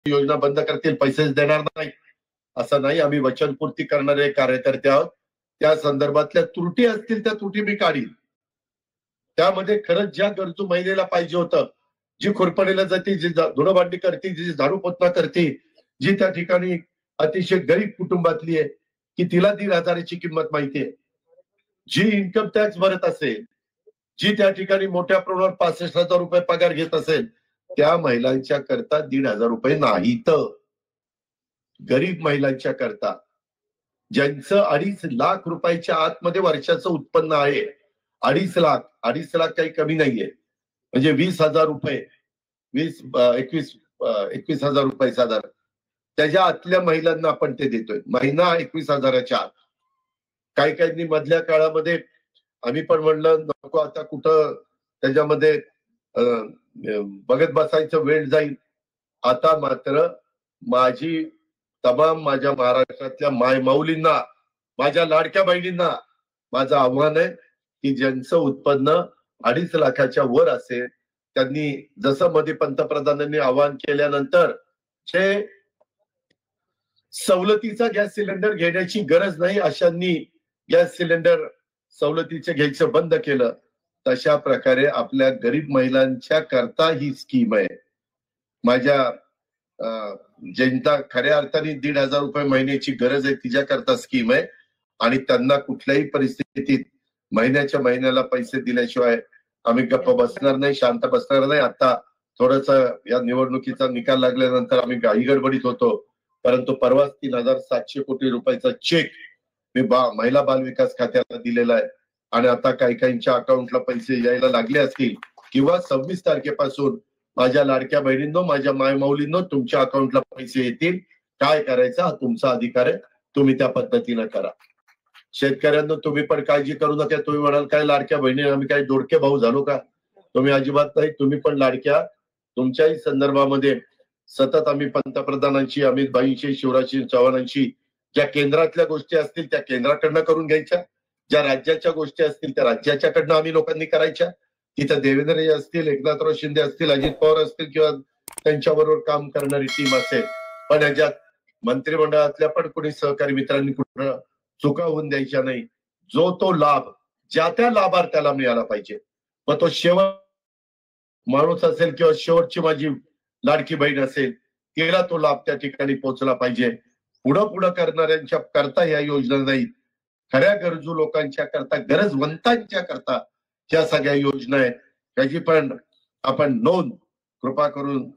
योजना बंद करतील, पैसेच देणार नाही असं नाही. आम्ही वचनपूर्ती करणारे कार्यकर्ते आहोत. त्या संदर्भातल्या त्रुटी असतील त्या त्रुटी मी काढीन. त्यामध्ये खरंच ज्या गरजू महिलेला पाहिजे होतं, जी खुरपणीला जाते, जी धुणं भांडी करते, जी झाडू पोतना करते, जी त्या ठिकाणी अतिशय गरीब कुटुंबातली आहे, की तिला 1,500ची किंमत माहितीये, जी इन्कम टॅक्स भरत असेल, जी त्या ठिकाणी मोठ्या प्रमाणावर 65,000 रुपये पगार घेत असेल, त्या महिलांच्या करता 1,500 रुपये नाहीत. गरीब महिलांच्या करता ज्यांचं 2.5 लाख रुपयाच्या आतमध्ये वर्षाचं उत्पन्न आहे, 2.5 लाख काही कमी नाहीये, म्हणजे 20,000 रुपये 21,000 रुपये साधारण त्याच्या आतल्या महिलांना आपण ते देतोय. महिना 21,000च्या आत. काही काहींनी मधल्या काळामध्ये आम्ही पण म्हणलं नको आता कुठं त्याच्यामध्ये बघत बसायचं, वेळ जाईल. आता मात्र माझी तमाम माझ्या महाराष्ट्रातल्या मायमाऊलींना, माझ्या लाडक्या बहिणींना माझं आव्हान आहे की ज्यांचं उत्पन्न 2.5 लाखाच्या वर असेल त्यांनी, जसं मध्ये पंतप्रधानांनी आवाहन केल्यानंतर जे सवलतीचा गॅस सिलेंडर घेण्याची गरज नाही अशांनी गॅस सिलेंडर सवलतीचे घ्यायचं बंद केलं, तशा प्रकारे आपल्या गरीब महिलांच्या करता ही स्कीम आहे. माझ्या ज्यांचा खऱ्या अर्थाने 1,500 रुपये महिन्याची गरज आहे तिच्या करता स्कीम आहे आणि त्यांना कुठल्याही परिस्थितीत महिन्याच्या महिन्याला पैसे दिल्याशिवाय आम्ही गप्प बसणार नाही, शांत बसणार नाही. आता थोडस या निवडणुकीचा निकाल लागल्यानंतर आम्ही घाई गडबडीत होतो, परंतु परवाच 3,700 कोटी रुपयाचा चेक मी महिला बाल विकास खात्याला दिलेला आहे आणि आता काही काहींच्या अकाउंटला पैसे यायला लागले असतील किंवा 26 तारखेपासून माझ्या लाडक्या बहिणींनो, माझ्या मायमाऊलींनो, तुमच्या अकाउंटला पैसे येतील. काय करायचा हा तुमचा अधिकार आहे, तुम्ही त्या पद्धतीनं करा. शेतकऱ्यांना तुम्ही पण काळजी करू नका. तुम्ही म्हणाल काय लाडक्या बहिणी आम्ही काय दोडके भाऊ झालो का? तुम्ही अजिबात नाही. तुम्ही पण लाडक्या, तुमच्याही संदर्भामध्ये सतत आम्ही पंतप्रधानांची, अमित भाईंची, शिवराज चव्हाणांची ज्या केंद्रातल्या गोष्टी असतील त्या केंद्राकडनं करून घ्यायच्या, ज्या राज्याच्या गोष्टी असतील त्या राज्याच्याकडनं आम्ही लोकांनी करायच्या. तिथं देवेंद्र असतील, एकनाथराव शिंदे असतील, अजित पवार असतील किंवा त्यांच्याबरोबर काम करणारी टीम असेल, पण याच्यात मंत्रिमंडळातल्या पण कोणी सहकारी मित्रांनी कुठं चुका होऊन द्यायच्या नाही. जो तो लाभ ज्या त्या लाभार्थ्याला मिळाला पाहिजे. मग तो शेवट माणूस असेल किंवा शेवटची माझी लाडकी बहीण असेल, तिला तो लाभ त्या ठिकाणी पोहोचला पाहिजे. पुढं करणाऱ्यांच्या करता या योजना नाहीत, खऱ्या गरजू लोकांच्या करता, गरजवंतांच्या करता ज्या सगळ्या योजना आहेत त्याची पण आपण नोंद कृपा करून